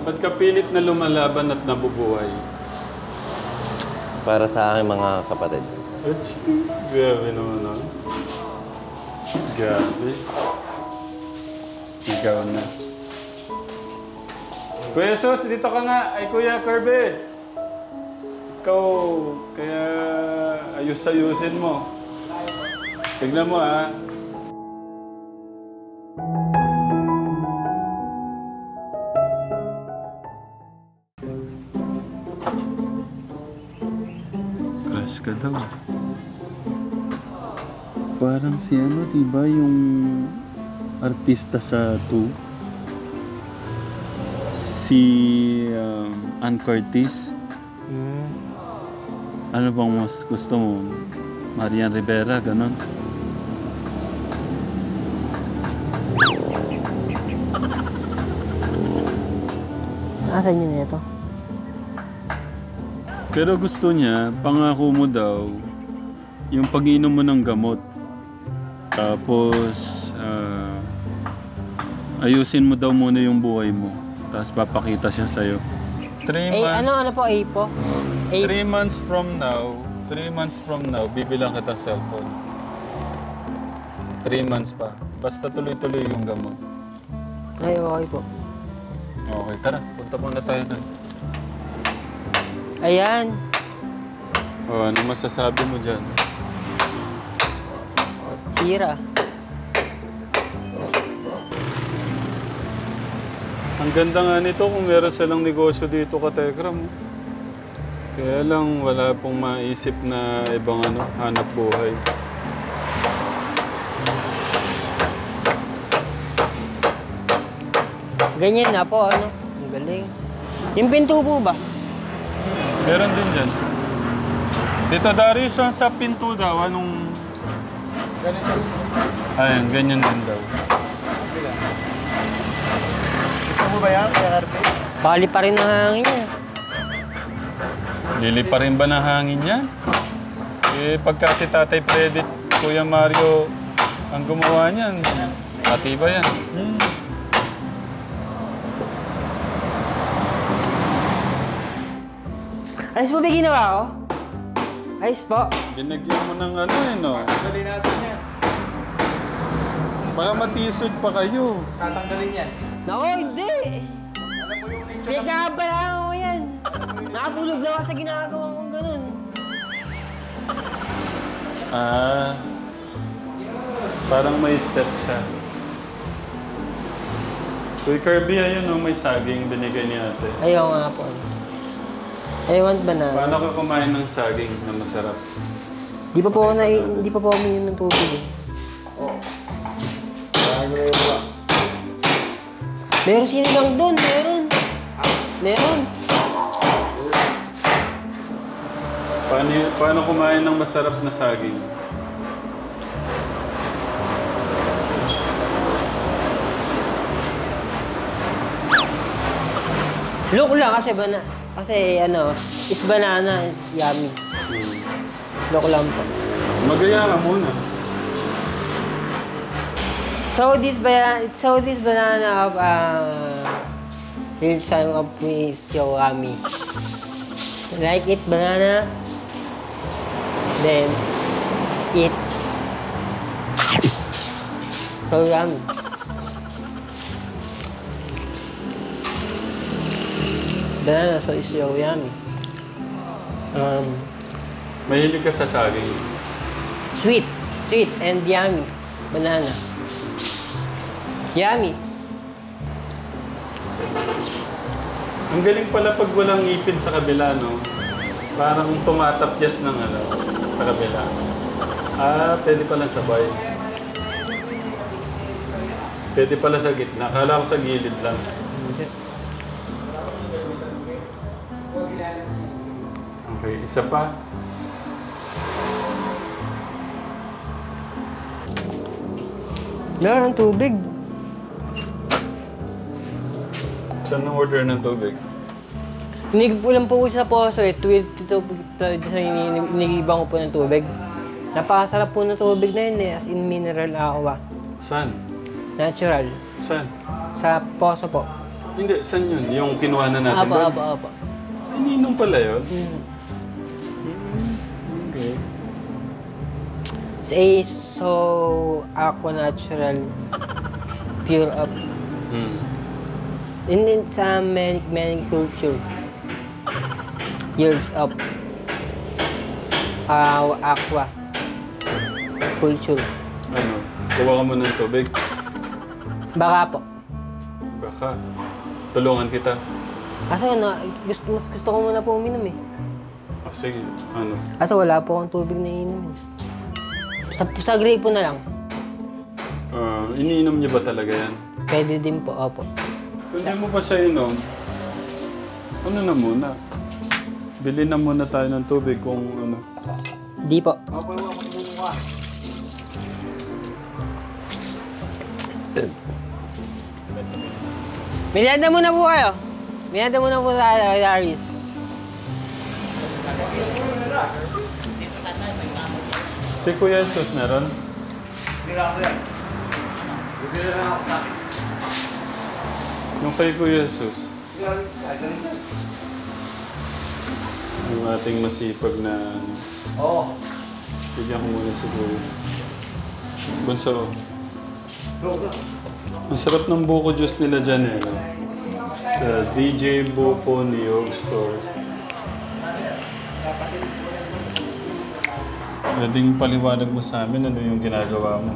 Ba't ka pilit na lumalaban at nabubuhay? Para sa aking mga kapatid. Grabe naman, no? Grabe. Ikaw na. Kuya Sos, dito ka nga. Ay, Kuya Kirby. Ikaw, kaya ayus-ayusin mo. Tignan mo, ha? Crush ka daw. Parang si ano, diba, yung artista sa 2? Si Ann Curtis. Ano bang mas gusto mo? Marian Rivera, ganon? Asan yun ito? Pero gusto niya, pangako mo daw, yung pag-inom mo ng gamot. Tapos, ayusin mo daw muna yung buhay mo. Tapos papakita siya sa'yo. 3 months. Ano po, A po? 3 months from now, bibilang kita cellphone. 3 months pa. Basta tuloy-tuloy yung gamot. Ay, okay po. Okay, tara. Punta muna tayo doon. Ayan. Oh, ano masasabi mo dyan? Sira. Ang ganda nga nito kung meron silang negosyo dito ka Tekram. Kaya lang wala pong maisip na ibang hanap buhay. Ganyan na po, ano? Ang galing. Yung pinto po ba? Meron din dyan. Dito Darius, yung sa pinto daw, anong... Ayan, ganyan din daw. Gusto mo ba yan, Kuya Kirby? Bali pa rin ang hangin niya. Lili pa rin ba ng hangin yan? Eh, pagka si Tatay Freddy, Kuya Mario, ang gumawa niyan, matibay yan. Ayos po ba ginawa ko? Ayos po. Binagyan mo ng no? Tanggalin natin yan. Baka matisod pa kayo. Tatanggalin yan. Naku, hindi! Alam mo yung nature May kabalaan ko yan. Nakatulog lang ako sa ginagawa kong ganun. Parang may step siya. Kuya Kirby, ayun may saging binigay ni ate. Ayaw nga po. I want banana. Paano ka kumain ng saging na masarap? Di pa po ako uminom ng tubig eh. Meron sinigang doon, meron. Meron. Paano kumain ng masarap na saging? Look lang kasi is banana, yummy. Look lang po. Magaya ka muna. So this banana of this time of me is so yummy. Like it banana, then eat. So yummy. Banana, so it's so yummy. Mahilig ka sa saging. Sweet and yummy. Banana. Yummy. Ang galing pala pag walang ngipin sa kabila, no? Parang tumatapyas ng sa kabila. Pwede pala sabay. Pwede pala sa gitna. Akala ko sa gilid lang. Okay, isa pa. Meron ng tubig. Saan ang order ng tubig? Ulam po ko sa poso eh. Inigibang ko po ng tubig. Napakasarap po ng tubig na yun eh. As in mineral aqua. Saan? Natural. Saan? Sa poso po. Hindi, saan yun? Yung kinuha na natin Apo, doon? apo, apo. Ininom pala yun? Okay. It's so aqua natural, pure up. And then sa many culture, years of aqua culture. Ano? Kuha ka mo ng tubig? Baka po. Baka. Tulungan kita. Kaso mas gusto ko muna po uminom eh. Oh, sige. Ano? Kaso wala po akong tubig na inom eh. Sa gripo na lang. Iniinom niya ba talaga yan? Pwede din po, opo. Kung hindi mo pa siya inom, ano na muna? Bili na muna tayo ng tubig kung ano. Di po. Merienda muna po kayo. Merienda muna po tayo, Darius. Si Kuya Jesus meron? Yung kay Kuya Jesus. Yung ating masipag na ano. Oo. Bigyan ko muna si Kuya. Bunso. Ang sarap ng buko juice nila dyan eh. No? Sa DJ Buko Niyog Store. Pwedeng paliwanag mo sa amin ano yung ginagawa mo.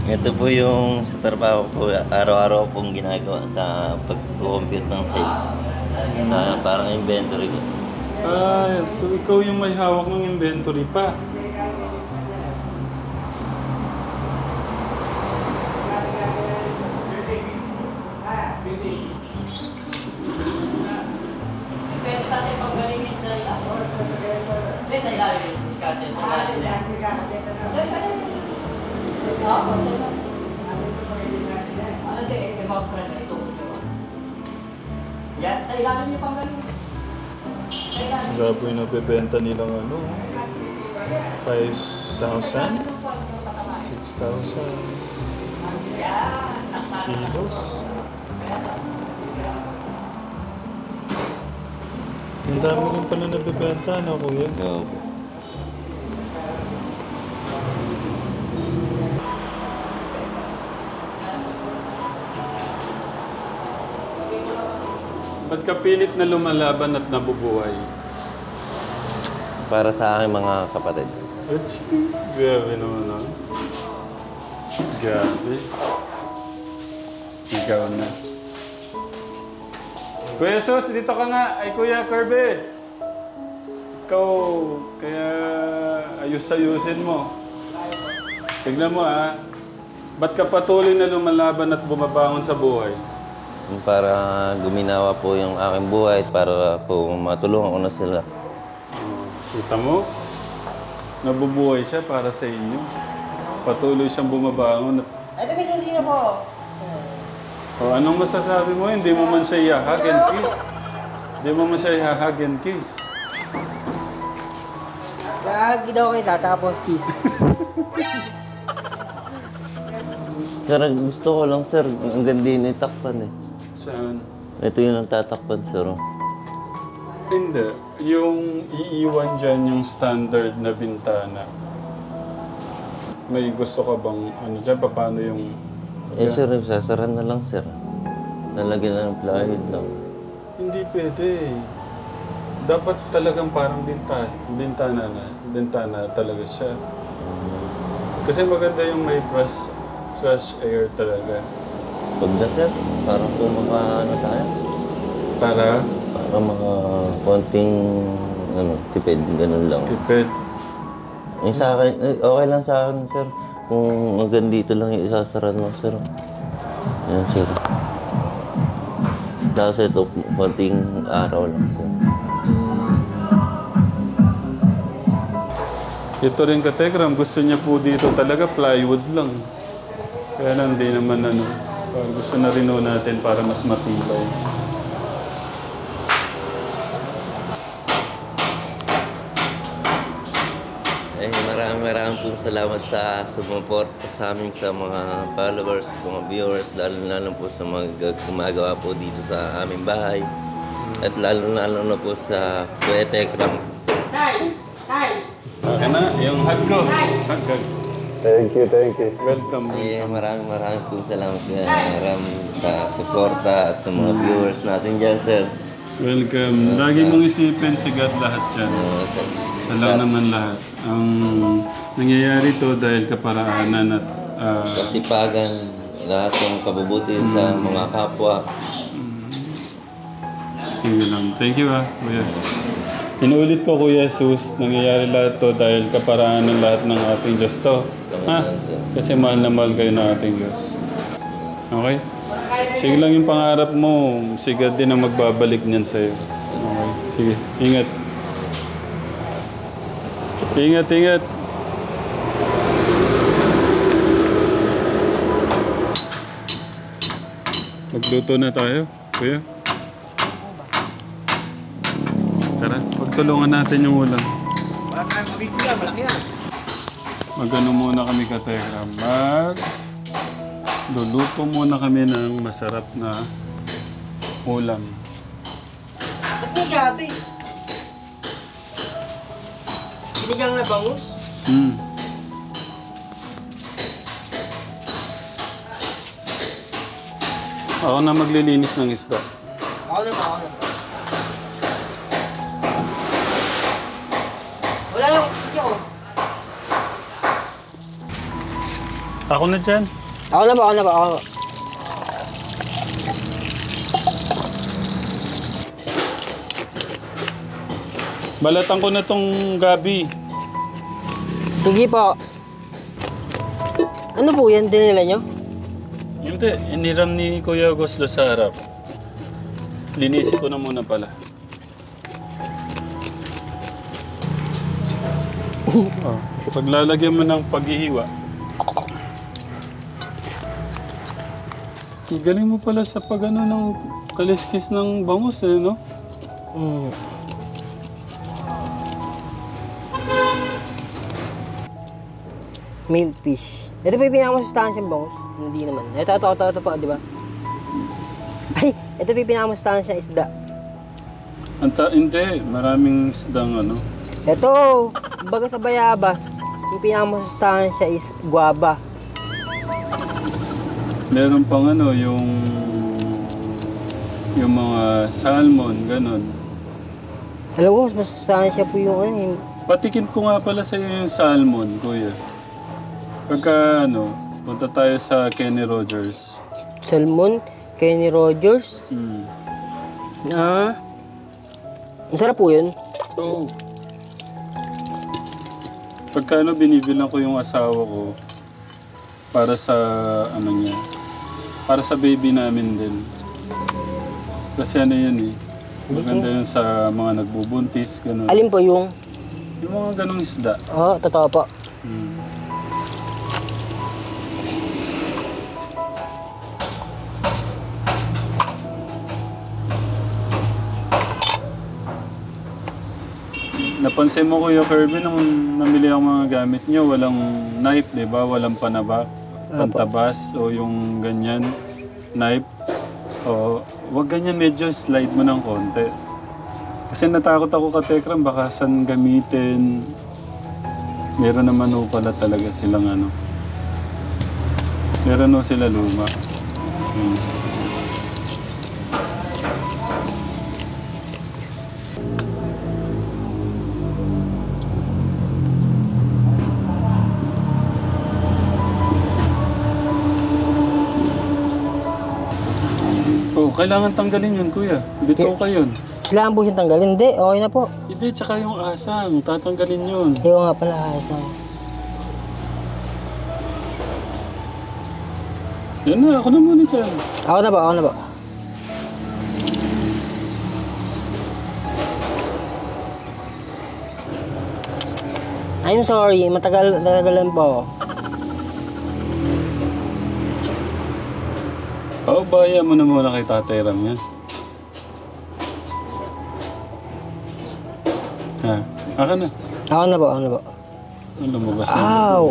Ito po yung sa trabaho ko, araw-araw pong ginagawa sa pag-compute ng sales. Parang inventory ko. So ikaw yung may hawak ng inventory pa. Grabe yung nabibenta nilang ano, 5,000, 6,000 kilos. Ang dami rin pala nabibenta, no, Kuya? So, Ba't ka pilit na lumalaban at nabubuhay? para sa aking mga kapatid. Grabe naman, no? Grabe. Ikaw na. Kuya Sos, dito ka nga. Ay, Kuya Kirby. Ikaw, kaya ayus-ayusin mo. Tignan mo, ha? Ba't ka patuloy na lumalaban at bumabangon sa buhay? Para guminawa po yung aking buhay, para po matulungan ko na sila. Kita mo? Nabubuhay siya para sa inyo. Patuloy siyang bumabangon at... Ito may susino po. anong masasabi mo? Hindi mo man siya i-hug and kiss. Hindi mo man siya i-hug and kiss. Lagi daw kita, tapos kiss. Sir, gusto ko lang, sir. Ang ganda yung itakpan eh. Saan? Ito yung nagtatakpan, sir. Hindi. Yung iiwan dyan yung standard na bintana. May gusto ka bang ano dyan? Paano yung... Eh, sir, sasara na lang, sir. Lalagyan na ng plywood lang. Hindi pwede. Dapat talagang parang bintana talaga siya. Kasi maganda yung may fresh air talaga. Pag na, sir, parang po ano tayo. Para? Para konting tipid, ganun lang. Tipid. Eh, sa akin, okay lang sa akin, sir. Kung hanggang dito lang yung isasara lang, sir. Yan, sir. Tapos ito, konting araw lang, sir. Ito rin kategram, gusto niya po dito talaga plywood lang. Kaya lang di naman ano. Gusto na rin natin para mas matibay. Eh, maraming pong salamat sa sumuport sa amin sa mga followers, mga viewers, lalo po sa mga gumagawa po dito sa aming bahay. At lalo na po sa Kuya Tekram. Okay na, yung hug ko. Hug. Thank you. Welcome. Maraming pong salamat Kuya Ram sa suporta at sa mga viewers natin dyan, sir. Welcome. Lagi mong isipin si God lahat yan. Sir. Siya lang naman lahat. Ang nangyayari to dahil kaparaanan at Kasipagan, lahat ng kabubuti sa mga kapwa. yun lang. Thank you Kuya. Inuulit ko Kuya Jesus, nangyayari lahat to dahil kaparaanan lahat ng ating Diyos to. Ha? Kasi mahal na mahal kayo ng ating Diyos. Okay? Sige lang yung pangarap mo, si God din ang magbabalik niyan sa'yo. Okay? Sige, ingat. Ingat. Magluto na tayo, Kuya. Tara, pagtulungan natin yung ulam. Wala tayong mabigyan, malaki yan. Magano muna kami katekram. Luluto muna kami ng masarap na ulam. Ba't may gabi? Sinigang na bangus? Ako na maglilinis ng isda. Ako na ba? Wala lang, hindi ako. Ako na dyan. Ako na ba? Balatan ko na tong gabi. Sige po. Ano po yan, dinila nyo? Hindi, iniram ni Kuya Gusto sa harap. Linisin ko na muna pala. Oh, paglalagyan mo ng paghihiwa. Galing mo pala sa pag-ano ng kaliskis ng bangus no? Milkfish. Ito pa yung pinakamustansya bangus. Hindi naman. Ito po, di ba? Ay, ito pa yung pinakamustansya isda. Hindi, maraming isdang Ito, baga sa bayabas, yung pinakamustansya is guava. Meron pang yung mga salmon, ganon. Alam ko, mas masustansya po yung Patikim ko nga pala sa iyo yung salmon, Kuya. Pagka punta tayo sa Kenny Rogers. salmon, Kenny Rogers. Masarap po yun. Oo. Pagka binibilang ko yung asawa ko para sa niya, para sa baby namin din. Kasi yan maganda yun sa mga nagbubuntis, gano'n. Alin po yung? Yung mga ganong isda. Oo, totoo po. Napansin mo Kuya Kirby, nung namili ang mga gamit niyo, walang knife, di ba? Walang pantabas o yung ganyan, knife. O, wag ganyan, medyo slide mo ng konti. Kasi natakot ako katekram, baka saan gamitin. Meron naman pala talaga silang meron sila luma. Kailangan tanggalin yun, Kuya. Bito ka yun. Kailangan po siyang tanggalin. Hindi, okay na po. Hindi, tsaka yung asang. Tatanggalin yun. Ayaw nga pala, isang. Yan na, ako na muna dyan. Ako na ba? I'm sorry, matagalan po. Baya mo na muna kay Tatay Ram yan. Ha, aka na. Ako na po. Lumabas na. Aw!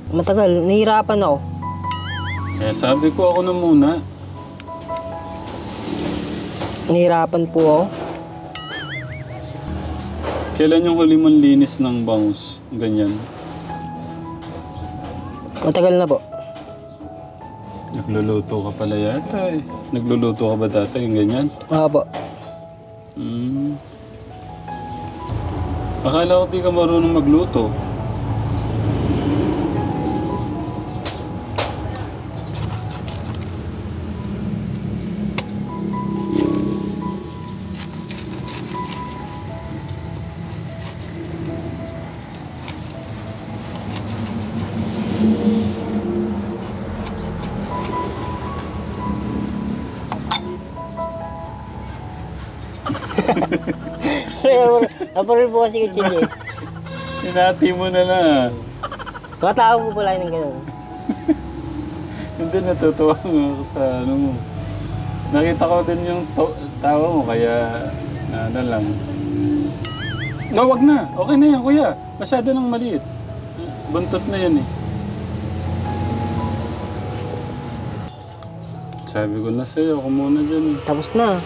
Matagal, nahihirapan ako. Eh, sabi ko ako na muna. Nahihirapan po ako. Kailan yung huli mong linis ng bangus? Ganyan. Matagal na po. Nagluluto ka pala yata eh. Nagluluto ka ba dati yung ganyan? Po. Hmm. Akala ko di ka marunong magluto. Naparol po kasi kay Chili. Hinati mo na lang. Katao po pala ng gano'n. Hindi, natutuwa ako sa ano mo. Nakita ko din yung tawa mo, kaya ano lang. No, wag na. Okay na yan, kuya. Masyado nang maliit. Buntot na yan eh. Sabi ko na sa'yo, ako muna dyan. Tapos na.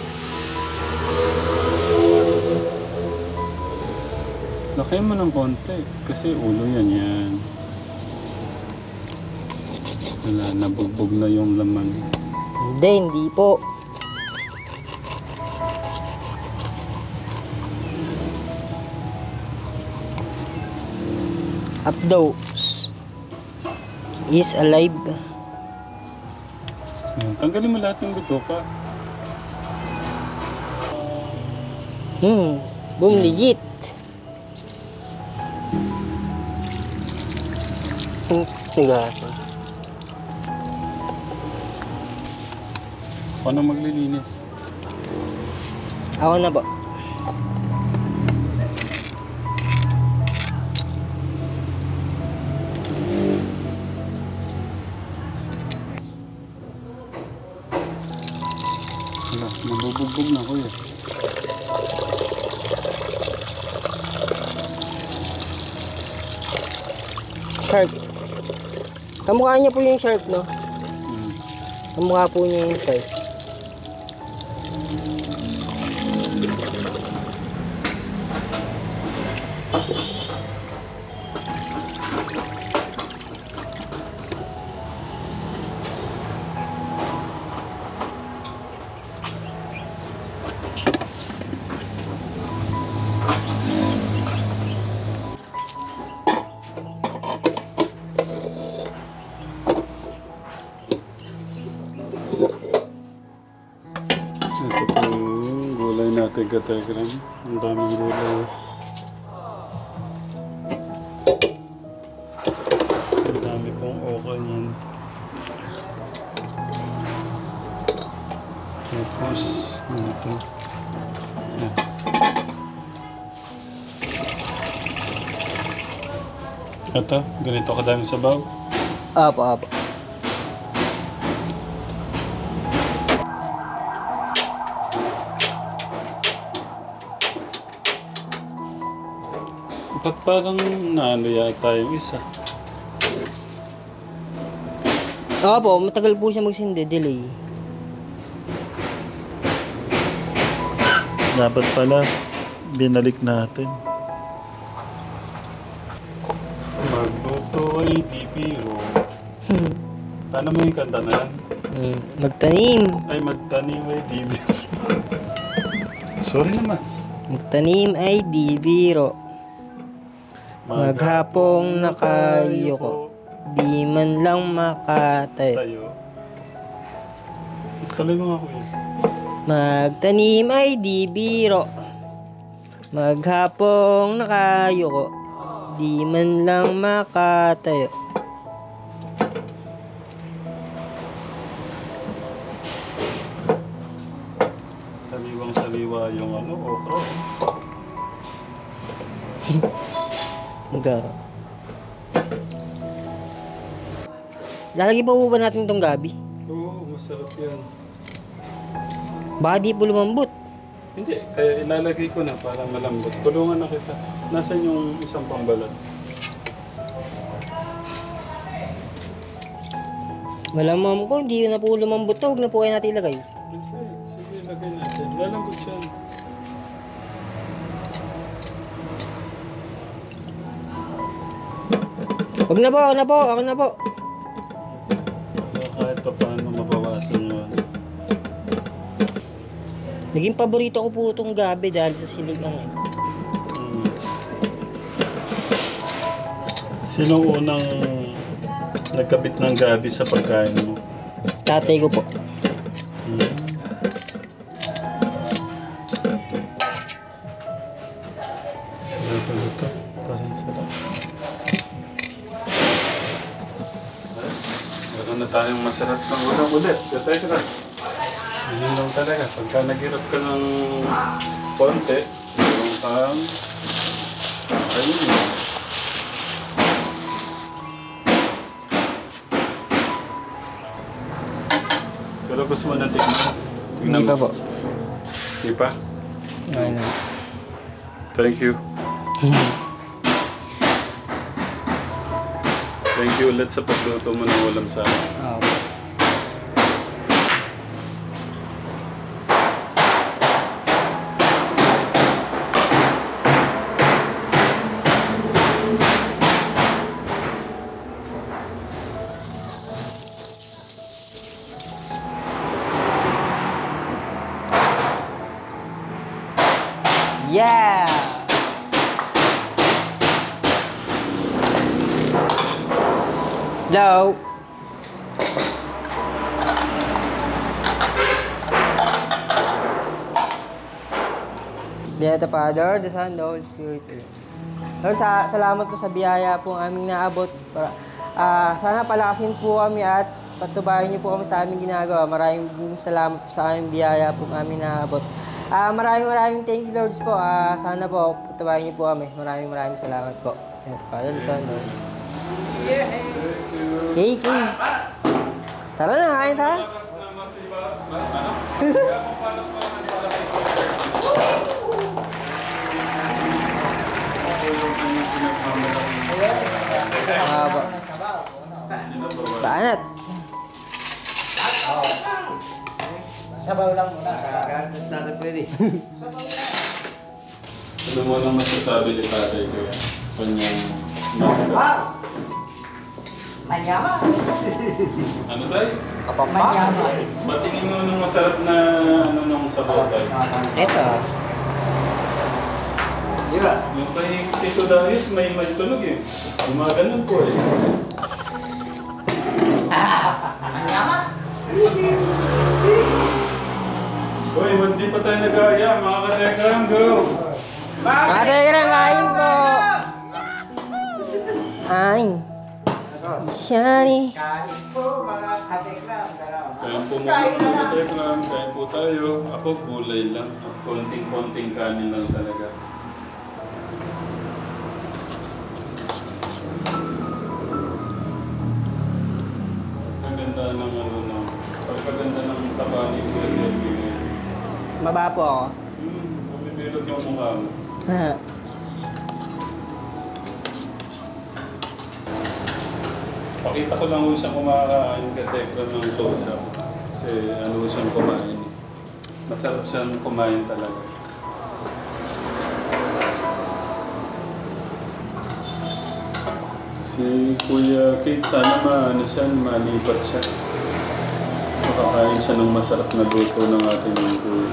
Laki mo ng konti. Kasi ulo yan. Wala, nabugbog na yung laman. Hindi po. Abdos is alive. Yan, tanggalin mo lahat ng bituka. Boom, legit. Sigasan. Ako na maglilinis. Ako na po. Wala, nabubugbog na kuya. Shark. Kamukha niya po yung shark, no? Kamukha po niya yung shark. Ito po yung gulay natin ka-telegram. Ang daming gulay. Ang dami pong okra niyan. Tapos, ito. Yan. Ito, ganito kadaming sabaw. Apo. Ba't parang naano yata yung isa? Opo, matagal po siya magsindi, delay. Dapat pala, binalik natin. Magluto ay di biro. Paano mo yung kanta na yan? Magtanim. Ay, magtanim ay di biro. Sorry naman. Magtanim ay di biro. Maghapong nakayuko, di man lang makatayo. Tayo. Tuloy mo nga kuya. Magtanim ay di biro. Maghapong nakayuko, di man lang makatayo. Saliwang-saliwa yung ano, okra. Magaro. Lalagay pa po ba natin itong gabi? Oo, masarap yan. Baka di po lumambot. Hindi, kaya ilalagay ko na para malambot. Tulungan na kita. Nasaan yung isang pambalat? Wala ma'am ko, hindi na po lumambot to. Huwag na po kayo natin ilagay. Okay, sige, lagay natin. Lalambot siya. Huwag na po, ako na po, ako na po. Kahit pa paano mabawasan yun. Naging paborito ko po itong gabi dahil sa sinigang eh. Sino unang nagkabit ng gabi sa pagkain mo? Tatay ko po. Sarap na ito. Parang sarap. Meron na tayong masarap ng ulam ulit. Katay ka. Ganyan lang talaga. Pagka naghirap ka ng konti, meron kang ayun. Pero gusto mo na tignan? Hindi pa po. Hindi pa? Ayun na. Thank you. Thank you ulit sa pagluto mo ng ulam sa akin. Yeah! Hello? Dear the Father, the Son, the Holy Spirit. Lord, salamat po sa biyaya po ang aming naabot. Sana palakasin po kami at patubayan niyo po kami sa aming ginagawa. Maraming salamat po sa aming biyaya po ang aming naabot. Maraming thank you, Lord po. Sana po patubayan niyo po kami. Maraming salamat po. Dear the Father, the Son, the Holy Spirit. Shake. Tara na, kain tayo. Banat. Sabaw lang muna. Natin pwede. Ano mo nang masasabi ni tatay ko yan? Kanyang master. Manyama. Ano tayo? Manyama. Batingin mo nung masarap na ano nung sabaw tayo. Ito. Di ba? Yung kay Tito Darius may tunog eh. Gumaganon po eh. Manyama. Uy, hindi pa tayo nag-aya. Mga katekram, go! Kategram, kain po. Ay. Shani. Kain po mga katekram. Kain po muna mga katekram. Kain po tayo. Ako kulay lang. Konting-konting kanin lang talaga. Ang ganda ng ano na. Pagkaganda ng taba ni Kuya Jeremy ngayon. Baba po ako. Bumibilog yung mukha mo. Pakita ko lang siyang kumakain katekram ng close-up. Kasi ano siyang kumain. Masarap siyang kumain talaga. Si Kuya Kate, sana malipat siya. Makakain siya ng masarap na luto ng ating Kuya.